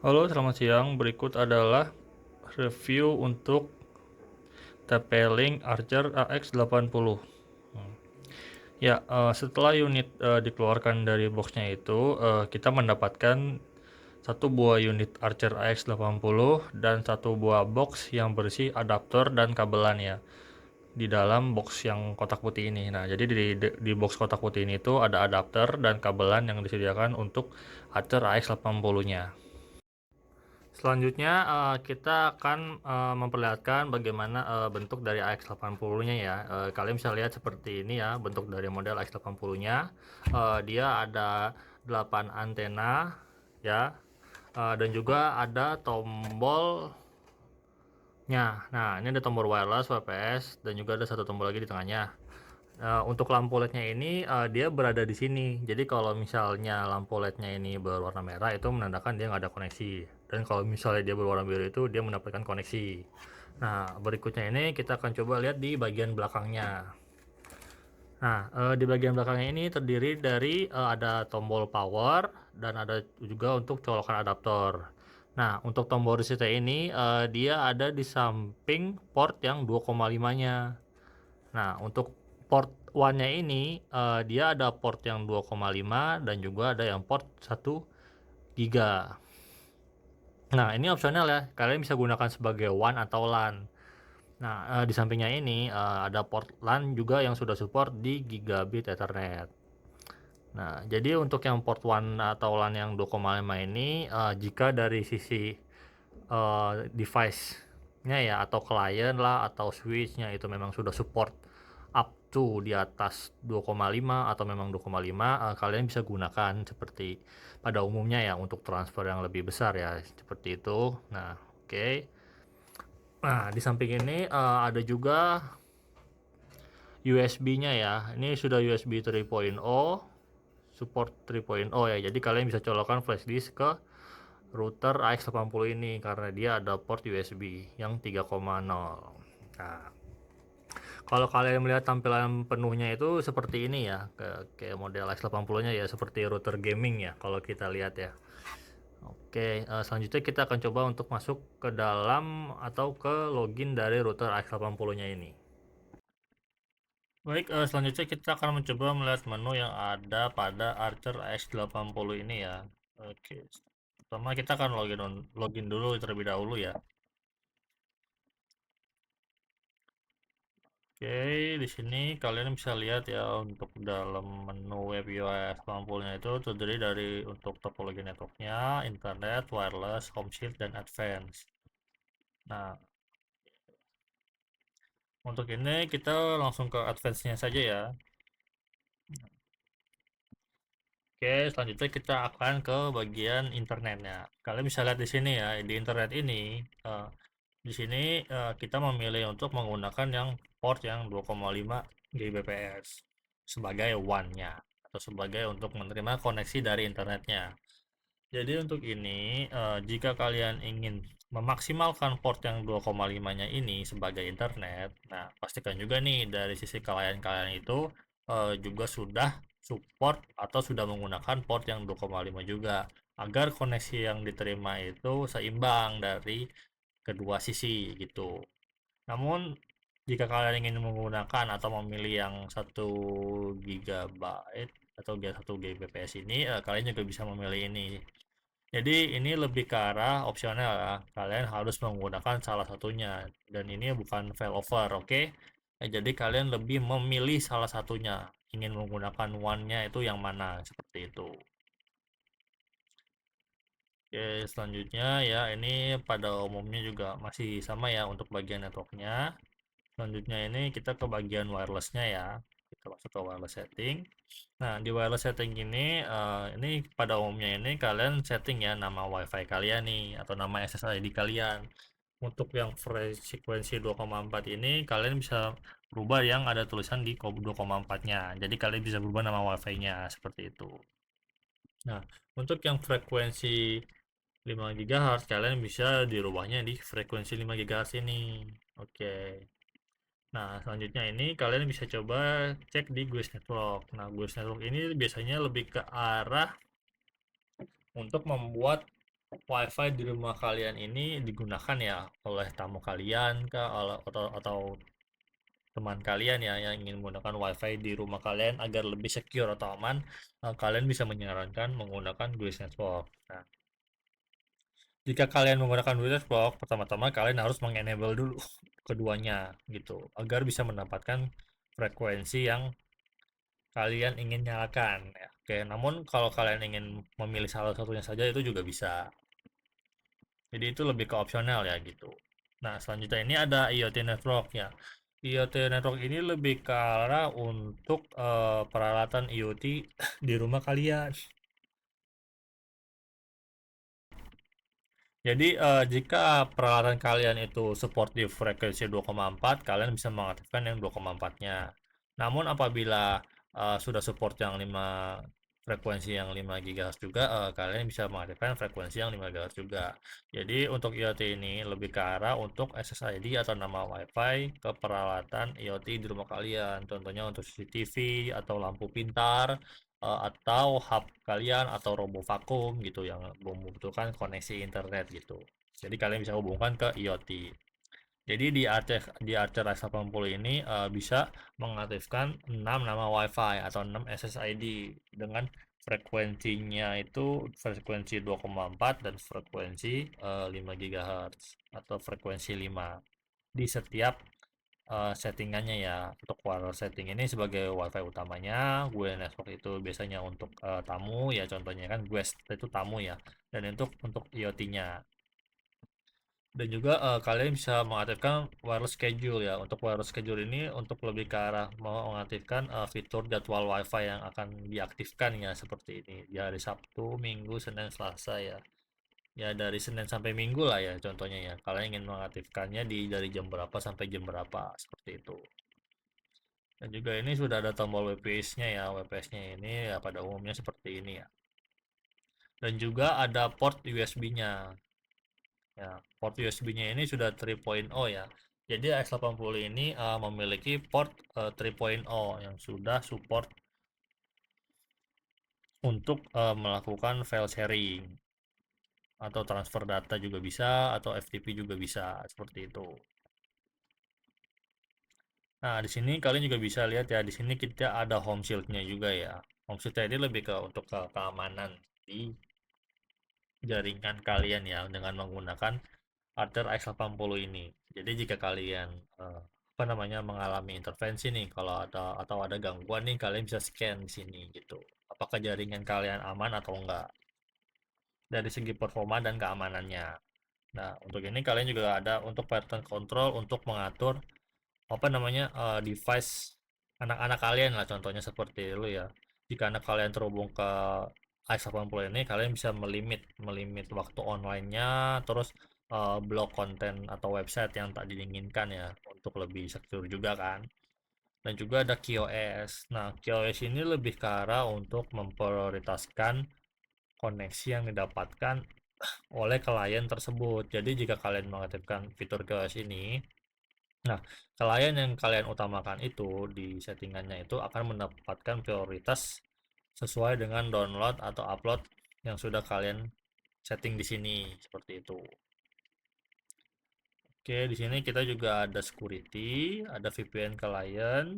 Halo, selamat siang. Berikut adalah review untuk TP-Link Archer AX80. Ya, setelah unit dikeluarkan dari boxnya itu, kita mendapatkan satu buah unit Archer AX80 dan satu buah box yang berisi adaptor dan kabelan ya di dalam box yang kotak putih ini. Nah, jadi di box kotak putih ini tuh ada adapter dan kabelan yang disediakan untuk Archer AX80-nya. Selanjutnya kita akan memperlihatkan bagaimana bentuk dari AX80-nya ya. Kalian bisa lihat seperti ini ya bentuk dari model AX80-nya. Dia ada 8 antena ya, dan juga ada tombolnya. Nah, ini ada tombol wireless, WPS, dan juga ada satu tombol lagi di tengahnya. Untuk lampu LED-nya ini dia berada di sini. Jadi kalau misalnya lampu LED-nya ini berwarna merah itu menandakan dia nggak ada koneksi. Dan kalau misalnya dia berwarna biru itu dia mendapatkan koneksi. Nah, berikutnya ini kita akan coba lihat di bagian belakangnya. Nah, di bagian belakangnya ini terdiri dari ada tombol power dan ada juga untuk colokan adaptor. Nah, untuk tombol reset ini dia ada di samping port yang 2,5-nya. Nah, untuk port one-nya ini dia ada port yang 2,5 dan juga ada yang port 1 giga. Nah, ini opsional ya. Kalian bisa gunakan sebagai WAN atau LAN. Nah, di sampingnya ini ada port LAN juga yang sudah support di gigabit Ethernet. Nah, jadi untuk yang port WAN atau LAN yang 2,5 ini jika dari sisi device-nya ya atau klien lah atau switch-nya itu memang sudah support up to di atas 2,5 atau memang 2,5, kalian bisa gunakan seperti pada umumnya ya untuk transfer yang lebih besar ya seperti itu. Nah, oke. Nah, di samping ini ada juga USB-nya ya. Ini sudah USB 3.0, support 3.0 ya. Jadi kalian bisa colokan flash disk ke router AX80 ini karena dia ada port USB yang 3.0. Nah, kalau kalian melihat tampilan penuhnya itu seperti ini ya, kayak model AX80-nya ya, seperti router gaming ya kalau kita lihat ya. Oke, selanjutnya kita akan coba untuk masuk ke dalam atau ke login dari router AX80-nya ini. Baik, selanjutnya kita akan mencoba melihat menu yang ada pada Archer AX80 ini ya. Oke, pertama kita akan login dulu terlebih dahulu ya. Oke, di sini kalian bisa lihat ya untuk dalam menu web UI 80-nya itu terdiri dari untuk topologi networknya, internet, wireless, home shield, dan advance. Nah, untuk ini kita langsung ke advance-nya saja ya. Oke, selanjutnya kita akan ke bagian internetnya. Kalian bisa lihat di sini ya, di internet ini, di sini kita memilih untuk menggunakan yang port yang 2,5 Gbps sebagai WAN-nya atau sebagai untuk menerima koneksi dari internetnya. Jadi untuk ini, jika kalian ingin memaksimalkan port yang 2,5-nya ini sebagai internet, nah pastikan juga nih dari sisi klien-kalian itu juga sudah support atau sudah menggunakan port yang 2,5 juga, agar koneksi yang diterima itu seimbang dari kedua sisi gitu. Namun jika kalian ingin menggunakan atau memilih yang 1 GB atau 1 Gbps ini, kalian juga bisa memilih ini. Jadi ini lebih ke arah opsional ya. Kalian harus menggunakan salah satunya dan ini bukan failover, oke? Jadi kalian lebih memilih salah satunya. Ingin menggunakan one-nya itu yang mana seperti itu. Oke, selanjutnya ya ini pada umumnya juga masih sama ya untuk bagian networknya. Selanjutnya ini kita ke bagian wirelessnya ya. Kita masuk ke wireless setting. Nah, di wireless setting ini pada umumnya ini kalian setting ya nama WiFi kalian nih atau nama SSID kalian. Untuk yang frekuensi 2,4 ini kalian bisa berubah yang ada tulisan di 2,4-nya. Jadi kalian bisa berubah nama WiFi-nya seperti itu. Nah, untuk yang frekuensi 5 GHz kalian bisa dirubahnya di frekuensi 5 GHz ini. Oke. Nah, selanjutnya ini kalian bisa coba cek di GUIS Network. Nah, GUIS Network ini biasanya lebih ke arah untuk membuat WiFi di rumah kalian ini digunakan ya oleh tamu kalian kah, atau teman kalian ya yang ingin menggunakan WiFi di rumah kalian agar lebih secure atau aman, kalian bisa menyarankan menggunakan Guis Network. Nah, jika kalian menggunakan Guis Network, pertama-tama kalian harus mengenable dulu keduanya gitu, agar bisa mendapatkan frekuensi yang kalian ingin nyalakan ya. Oke, namun kalau kalian ingin memilih salah satunya saja itu juga bisa. Jadi itu lebih ke opsional ya gitu. Nah, selanjutnya ini ada IoT network ya. IoT network ini lebih ke arah untuk peralatan IoT di rumah kalian. Jadi jika peralatan kalian itu support di frekuensi 2,4, kalian bisa mengaktifkan yang 2,4-nya. Namun apabila sudah support yang 5 frekuensi yang 5 GHz juga, kalian bisa mengaktifkan frekuensi yang 5 GHz juga. Jadi untuk IoT ini lebih ke arah untuk SSID atau nama WiFi ke peralatan IoT di rumah kalian. Contohnya untuk CCTV atau lampu pintar, atau hub kalian atau robot vakum gitu yang membutuhkan koneksi internet gitu. Jadi kalian bisa hubungkan ke IoT. Jadi di Archer X80 ini bisa mengaktifkan 6 nama WiFi atau 6 SSID dengan frekuensinya itu frekuensi 2,4 dan frekuensi 5 GHz atau frekuensi 5 di setiap settingannya ya. Untuk wireless setting ini sebagai wifi utamanya, gue network itu biasanya untuk tamu ya, contohnya kan gue itu tamu ya, dan untuk IoT-nya. Dan juga kalian bisa mengaktifkan wireless schedule ya. Untuk wireless schedule ini untuk lebih ke arah mau mengaktifkan fitur jadwal wifi yang akan diaktifkan ya, seperti ini di hari Sabtu, Minggu, Senin, Selasa ya. Ya dari Senin sampai Minggu lah ya contohnya ya. Kalian ingin mengaktifkannya dari jam berapa sampai jam berapa seperti itu. Dan juga ini sudah ada tombol WPS-nya ya. WPS-nya ini ya pada umumnya seperti ini ya. Dan juga ada port USB-nya. Ya, port USB-nya ini sudah 3.0 ya. Jadi X80 ini memiliki port 3.0 yang sudah support untuk melakukan file sharing atau transfer data juga bisa atau FTP juga bisa seperti itu. Nah, di sini kalian juga bisa lihat ya, di sini kita ada home shield-nya juga ya. Home shield ini lebih ke untuk keamanan di jaringan kalian ya dengan menggunakan Archer X80 ini. Jadi jika kalian apa namanya mengalami intervensi nih kalau ada atau ada gangguan nih, kalian bisa scan di sini gitu. Apakah jaringan kalian aman atau enggak dari segi performa dan keamanannya. Nah, untuk ini kalian juga ada untuk pattern control untuk mengatur apa namanya device anak-anak kalian lah, contohnya seperti itu ya. Jika anak kalian terhubung ke X80 ini, kalian bisa melimit melimit waktu online-nya, terus blok konten atau website yang tak diinginkan ya, untuk lebih secure juga kan. Dan juga ada QoS. Nah, QoS ini lebih ke arah untuk memprioritaskan koneksi yang didapatkan oleh klien tersebut. Jadi jika kalian mengaktifkan fitur QoS ini, nah, klien yang kalian utamakan itu di settingannya itu akan mendapatkan prioritas sesuai dengan download atau upload yang sudah kalian setting di sini seperti itu. Oke, di sini kita juga ada security, ada VPN client,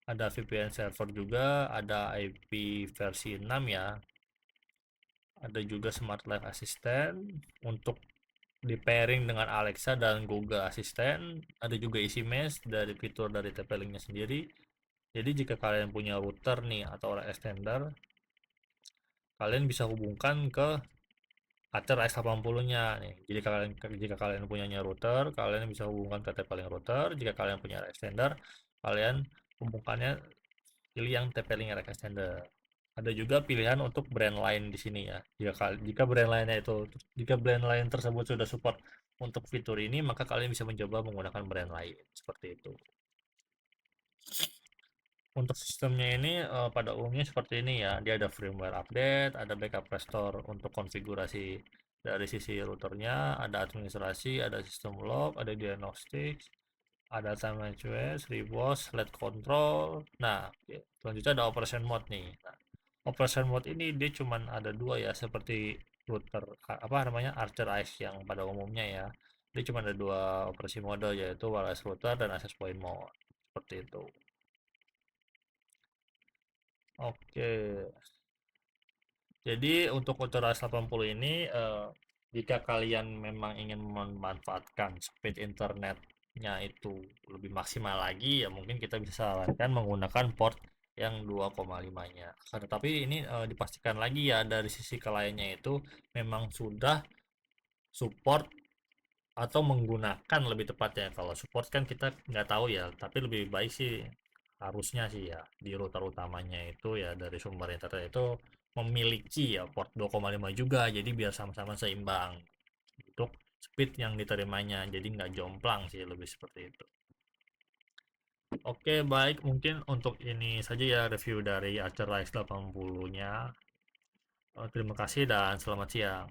ada VPN server juga, ada IP versi 6 ya. Ada juga Smart Life Assistant untuk di pairing dengan Alexa dan Google Assistant. Ada juga isi mesh dari fitur dari TP-Link-nya sendiri. Jadi jika kalian punya router nih atau rack extender, kalian bisa hubungkan ke Acer X80-nya nih. Jadi jika kalian punya router, kalian bisa hubungkan ke TP-Link router. Jika kalian punya rack extender, kalian hubungkannya pilih yang TP-Link rack extender. Ada juga pilihan untuk brand lain di sini ya. Jika brand lain tersebut sudah support untuk fitur ini, maka kalian bisa mencoba menggunakan brand lain seperti itu. Untuk sistemnya ini pada umumnya seperti ini ya. Dia ada firmware update, ada backup restore untuk konfigurasi dari sisi routernya, ada administrasi, ada sistem log, ada diagnostik, ada time management, reboot, LED control. Nah, selanjutnya ada operation mode nih. Nah, operation mode ini dia cuman ada dua ya, seperti router apa namanya Archer Ice yang pada umumnya ya. Dia cuma ada dua operasi mode yaitu wireless router dan access point mode seperti itu. Oke, jadi untuk Ultra 80 ini jika kalian memang ingin memanfaatkan speed internetnya itu lebih maksimal lagi ya mungkin kita bisa sarankan menggunakan port yang 2,5-nya. Tetapi ini dipastikan lagi ya dari sisi kliennya itu memang sudah support atau menggunakan lebih tepatnya. Kalau support kan kita nggak tahu ya, tapi lebih baik sih harusnya sih ya di router utamanya itu ya dari sumber internet itu memiliki ya port 2,5 juga, jadi biar sama-sama seimbang untuk speed yang diterimanya, jadi nggak jomplang sih lebih seperti itu. Oke, baik, mungkin untuk ini saja ya review dari Acer Rise 80-nya. Terima kasih dan selamat siang.